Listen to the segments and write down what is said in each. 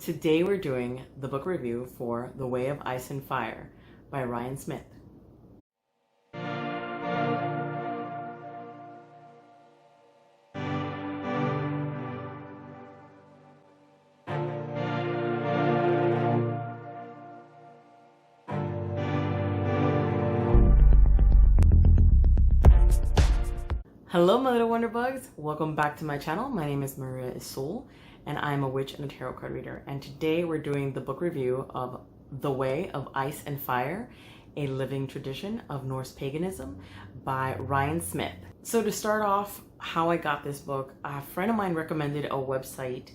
Today we're doing the book review for The Way of Ice and Fire by Ryan Smith. Hello my little wonderbugs, welcome back to my channel. My name is Maria Isul and I'm a witch and a tarot card reader, and today we're doing the book review of The Way of Ice and Fire, a living tradition of Norse paganism by Ryan Smith. So to start off, how I got this book, a friend of mine recommended a website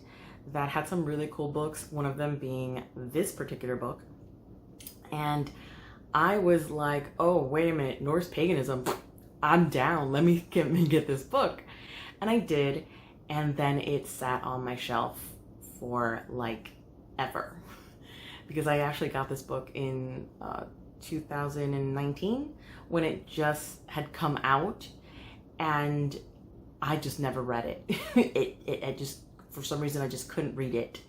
that had some really cool books, one of them being this particular book, and I was like, oh wait a minute, Norse paganism, I'm down, let me get this book. And I did, and then it sat on my shelf for like ever. Because I actually got this book in 2019 when it just had come out, and I just never read it. It just, for some reason, I just couldn't read it.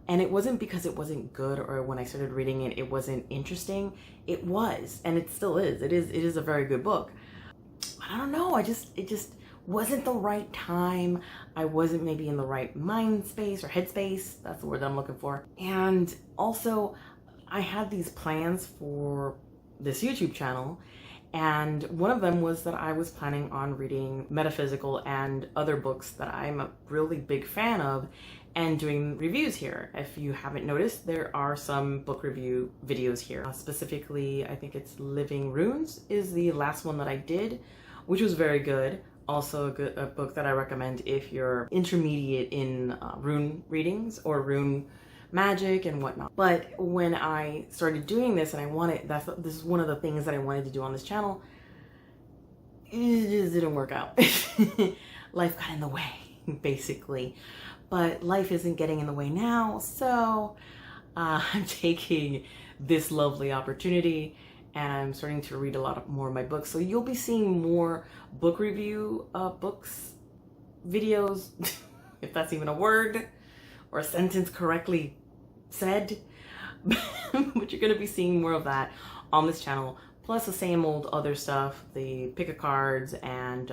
And it wasn't because it wasn't good or when I started reading it, it wasn't interesting. It was, and it still is. It is a very good book. I don't know, it just wasn't the right time. I wasn't maybe in the right mind space or headspace. That's the word I'm looking for. And also, I had these plans for this YouTube channel, and one of them was that I was planning on reading metaphysical and other books that I'm a really big fan of and doing reviews here. If you haven't noticed, there are some book review videos here. Specifically, I think it's Living Runes is the last one that I did, which was very good. Also a book that I recommend if you're intermediate in rune readings or rune magic and whatnot. But when I started doing this, and this is one of the things that I wanted to do on this channel, it just didn't work out. Life got in the way, basically. But life isn't getting in the way now, so I'm taking this lovely opportunity and I'm starting to read a lot more of my books. So you'll be seeing more book review books, videos, if that's even a word or a sentence correctly said. But you're going to be seeing more of that on this channel, plus the same old other stuff, the pick a cards and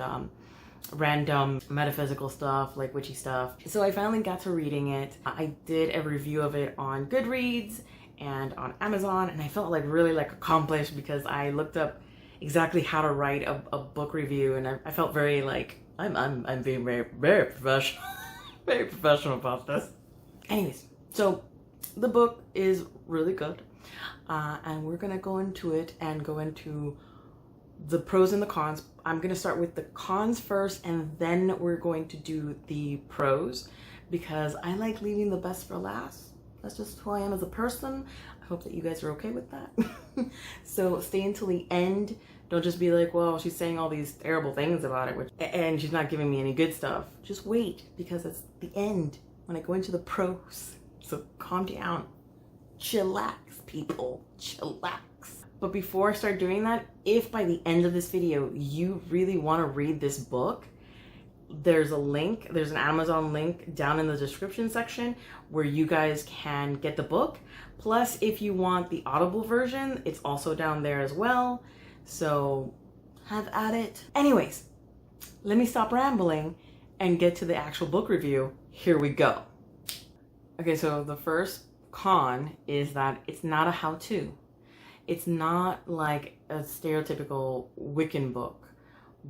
random metaphysical stuff, like witchy stuff. So I finally got to reading it. I did a review of it on Goodreads and on Amazon, and I felt like really like accomplished because I looked up exactly how to write a book review, and I felt very like I'm being very professional, very professional about this. Anyways, so the book is really good, and we're gonna go into it and go into the pros and the cons. I'm gonna start with the cons first, and then we're going to do the pros because I like leaving the best for last. That's just who I am as a person. I hope that you guys are okay with that. So stay until the end. Don't just be like, well, she's saying all these terrible things about it, and she's not giving me any good stuff. Just wait, because it's the end when I go into the pros. So calm down. Chillax, people. Chillax. But before I start doing that, if by the end of this video you really want to read this book, there's a link, there's an Amazon link down in the description section where you guys can get the book. Plus, if you want the Audible version, it's also down there as well. So have at it. Anyways, let me stop rambling and get to the actual book review. Here we go. Okay, so the first con is that it's not a how-to. It's not like a stereotypical Wiccan book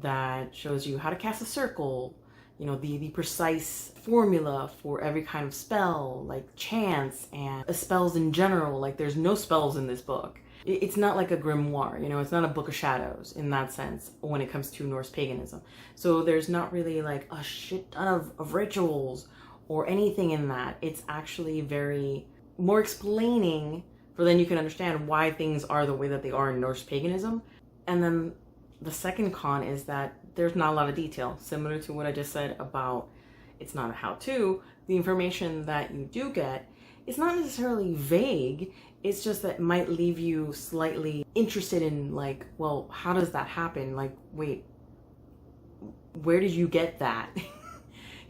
that shows you how to cast a circle, you know, the precise formula for every kind of spell, like chants and spells in general. Like there's no spells in this book. It's not like a grimoire, you know, it's not a book of shadows in that sense when it comes to Norse paganism. So there's not really like a shit ton of rituals or anything in that. It's actually very more explaining, for then you can understand why things are the way that they are in Norse paganism. And then the second con is that there's not a lot of detail, similar to what I just said about it's not a how-to. The information that you do get is not necessarily vague. It's just that it might leave you slightly interested in like, well, how does that happen? Like, wait, where did you get that?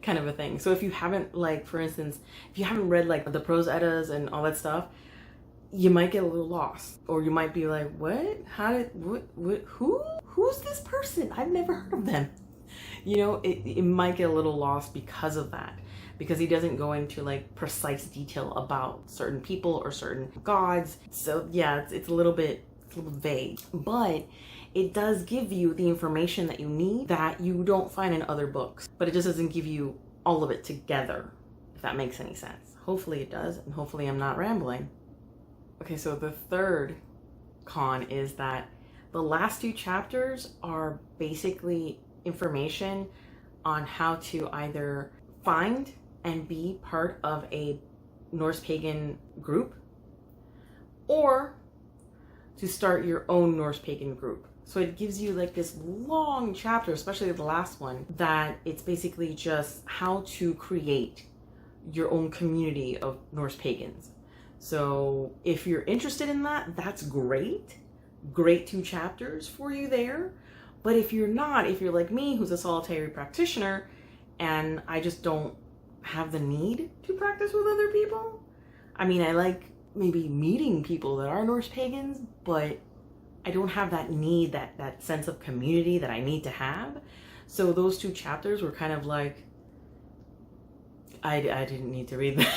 kind of a thing. So if you haven't, like, for instance, if you haven't read like the prose eddas and all that stuff, you might get a little lost, or you might be like, what, how did, who's this person? I've never heard of them. You know, it might get a little lost because of that, because he doesn't go into like precise detail about certain people or certain gods. So yeah, it's a little bit vague, but it does give you the information that you need that you don't find in other books, but it just doesn't give you all of it together, if that makes any sense. Hopefully it does, and hopefully I'm not rambling. Okay, so the third con is that the last 2 chapters are basically information on how to either find and be part of a Norse pagan group, or to start your own Norse pagan group. So it gives you like this long chapter, especially the last one, that it's basically just how to create your own community of Norse pagans. So if you're interested in that, that's great. Great 2 chapters for you there. But if you're not, if you're like me, who's a solitary practitioner, and I just don't have the need to practice with other people. I mean, I like maybe meeting people that are Norse pagans, but I don't have that need, that sense of community that I need to have. So those 2 chapters were kind of like, I didn't need to read that.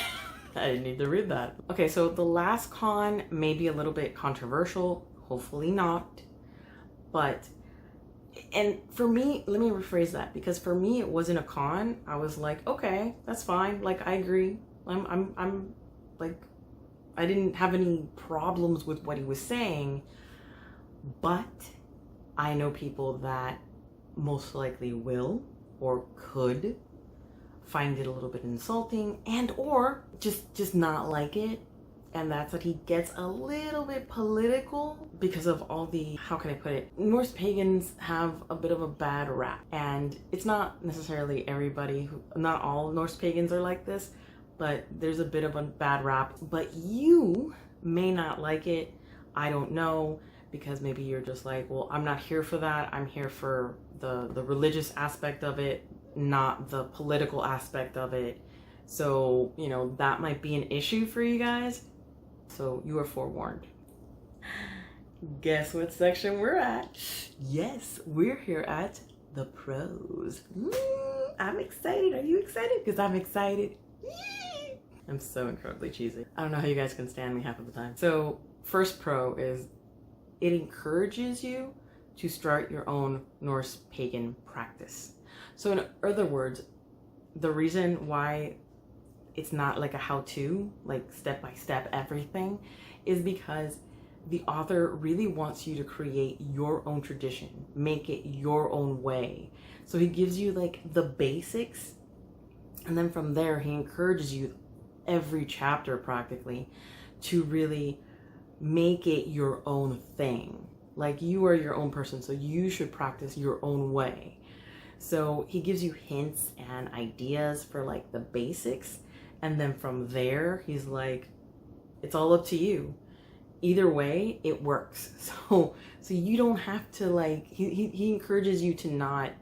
I didn't need to read that. Okay, so the last con may be a little bit controversial, hopefully not, but, and for me, let me rephrase that, because for me it wasn't a con. I was like, okay, that's fine, like I agree. I'm like, I didn't have any problems with what he was saying, but I know people that most likely will or could find it a little bit insulting and or just not like it. And that's that he gets a little bit political because of all the, how can I put it, Norse pagans have a bit of a bad rap, and it's not necessarily everybody who, not all Norse pagans are like this, but there's a bit of a bad rap. But you may not like it, I don't know, because maybe you're just like, well, I'm not here for that, I'm here for the religious aspect of it, not the political aspect of it. So, you know, that might be an issue for you guys. So you are forewarned. Guess what section we're at? Yes, we're here at the prose. I'm excited. Are you excited? Because I'm excited. I'm so incredibly cheesy. I don't know how you guys can stand me half of the time. So first pro is it encourages you to start your own Norse pagan practice. So in other words, the reason why it's not like a how-to, like step-by-step everything, is because the author really wants you to create your own tradition, make it your own way. So he gives you like the basics, and then from there he encourages you every chapter practically to really make it your own thing. Like you are your own person, so you should practice your own way. So he gives you hints and ideas for like the basics, and then from there he's like, it's all up to you. Either way, it works. So you don't have to like, he encourages you to not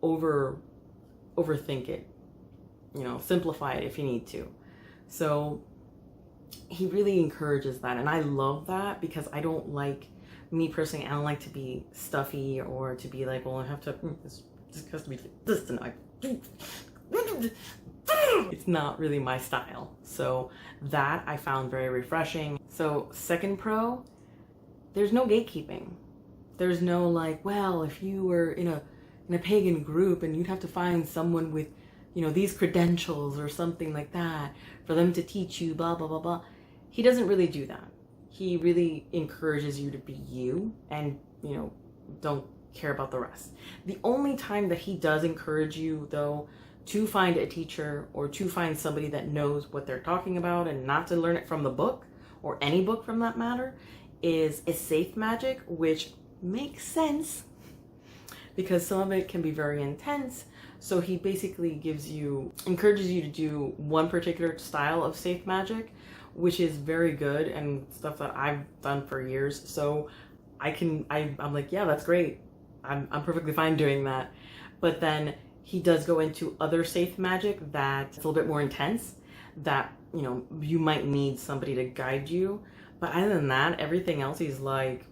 overthink it. You know, simplify it if you need to. So he really encourages that, and I love that, because I don't like, me personally, I don't like to be stuffy or to be like, well, I have to, this has to be this tonight. It's not really my style. So that I found very refreshing. So second pro, there's no gatekeeping. There's no like, well, if you were in a pagan group and you'd have to find someone with, you know, these credentials or something like that for them to teach you, blah, blah, blah, blah. He doesn't really do that. He really encourages you to be you and, you know, don't care about the rest. The only time that he does encourage you, though, to find a teacher or to find somebody that knows what they're talking about and not to learn it from the book or any book from that matter, is safe magic, which makes sense because some of it can be very intense. So he basically encourages you to do one particular style of safe magic, which is very good and stuff that I've done for years. So I'm like, yeah, that's great. I'm perfectly fine doing that. But then He does go into other safe magic that's a little bit more intense, that, you know, you might need somebody to guide you. But other than that, everything else, he's like,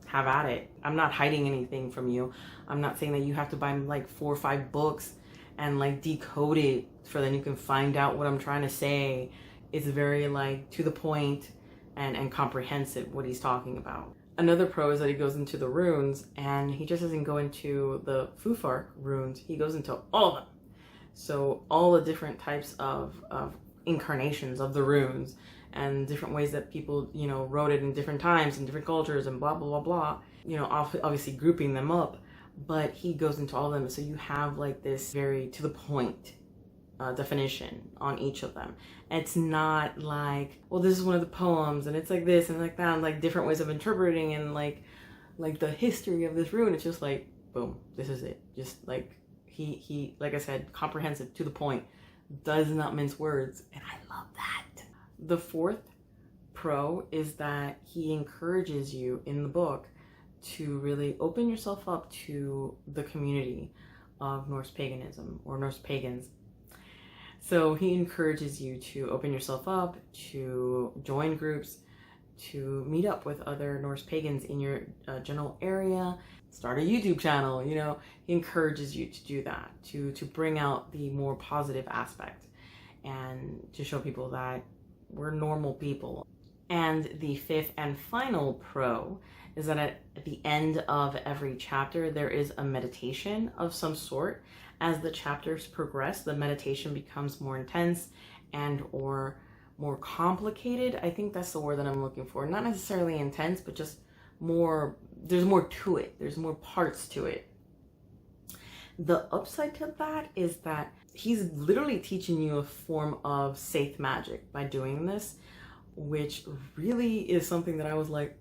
have at it. I'm not hiding anything from you. I'm not saying that you have to buy like 4 or 5 books and like decode it for then you can find out what I'm trying to say. It's very like to the point and comprehensive what he's talking about. Another pro is that he goes into the runes, and he just doesn't go into the Fufark runes. He goes into all of them. So all the different types of incarnations of the runes and different ways that people, you know, wrote it in different times and different cultures and blah, blah, blah, blah. You know, obviously grouping them up, but he goes into all of them. So you have like this very to the point definition on each of them. It's not like, well, this is one of the poems and it's like this and like that, and like different ways of interpreting and like the history of this rune. It's just like, boom, this is it. Just like he like I said, comprehensive, to the point, does not mince words, and I love that. The fourth pro is that he encourages you in the book to really open yourself up to the community of Norse paganism or Norse pagans. So he encourages you to open yourself up, to join groups, to meet up with other Norse pagans in your general area, start a YouTube channel. You know, he encourages you to do that, to bring out the more positive aspect and to show people that we're normal people. And the fifth and final pro is that at the end of every chapter, there is a meditation of some sort. As the chapters progress, the meditation becomes more intense and or more complicated. I think that's the word that I'm looking for. Not necessarily intense, but just more, there's more to it. There's more parts to it. The upside to that is that he's literally teaching you a form of safe magic by doing this, which really is something that I was like,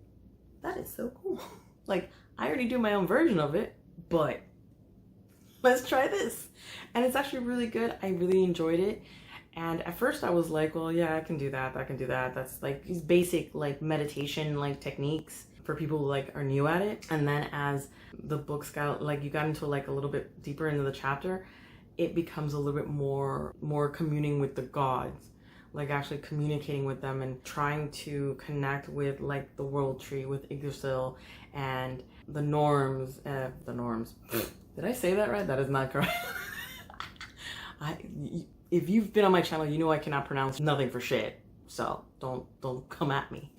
that is so cool. Like, I already do my own version of it, but let's try this. And it's actually really good. I really enjoyed it. And at first I was like, well, yeah, I can do that. I can do that. That's like these basic like meditation like techniques for people who like are new at it. And then as the books got like, you got into like a little bit deeper into the chapter, it becomes a little bit more communing with the gods, like actually communicating with them and trying to connect with like the world tree with Yggdrasil and the norms. Did I say that right? That is not correct. If you've been on my channel, you know I cannot pronounce nothing for shit. So don't come at me.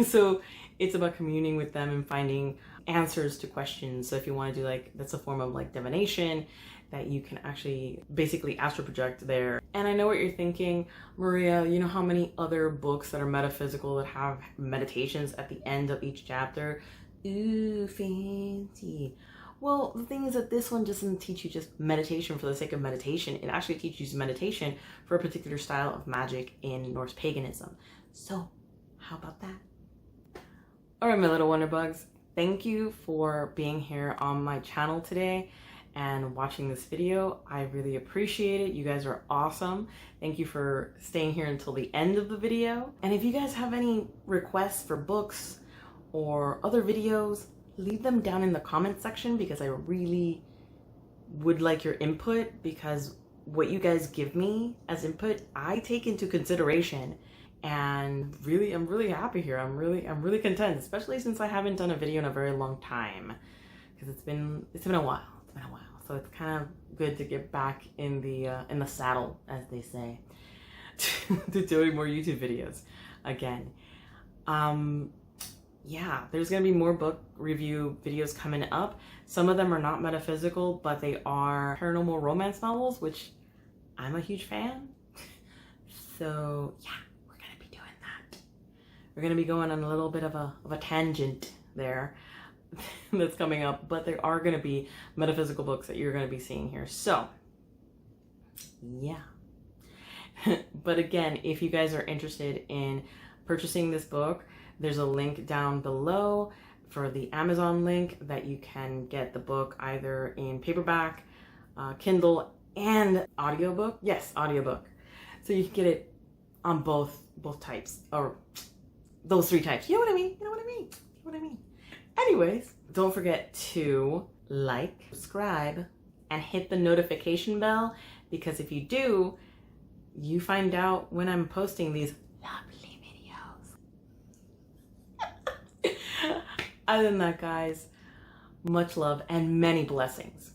So it's about communing with them and finding answers to questions. So if you want to do like, that's a form of like divination that you can actually basically astral project there. And I know what you're thinking, Maria, you know how many other books that are metaphysical that have meditations at the end of each chapter? Ooh, fancy. Well, the thing is that this one doesn't teach you just meditation for the sake of meditation. It actually teaches you meditation for a particular style of magic in Norse paganism. So, how about that? All right, my little wonder bugs. Thank you for being here on my channel today and watching this video. I really appreciate it. You guys are awesome. Thank you for staying here until the end of the video. And if you guys have any requests for books or other videos, leave them down in the comment section, because I really would like your input, because what you guys give me as input, I take into consideration. And really, I'm really happy here. I'm really content, especially since I haven't done a video in a very long time, because it's been a while. It's been a while. So it's kind of good to get back in the saddle, as they say, to doing more YouTube videos again. Yeah, there's going to be more book review videos coming up. Some of them are not metaphysical, but they are paranormal romance novels, which I'm a huge fan. So yeah, we're going to be doing that. We're going to be going on a little bit of a tangent there that's coming up, but there are going to be metaphysical books that you're going to be seeing here. So yeah. But again, if you guys are interested in purchasing this book, there's a link down below for the Amazon link that you can get the book either in paperback, Kindle, and audiobook. Yes, audiobook. So you can get it on both types, or those 3 types. You know what I mean? You know what I mean? You know what I mean? Anyways, don't forget to like, subscribe, and hit the notification bell, because if you do, you find out when I'm posting these lovely videos. Other than that, guys, much love and many blessings.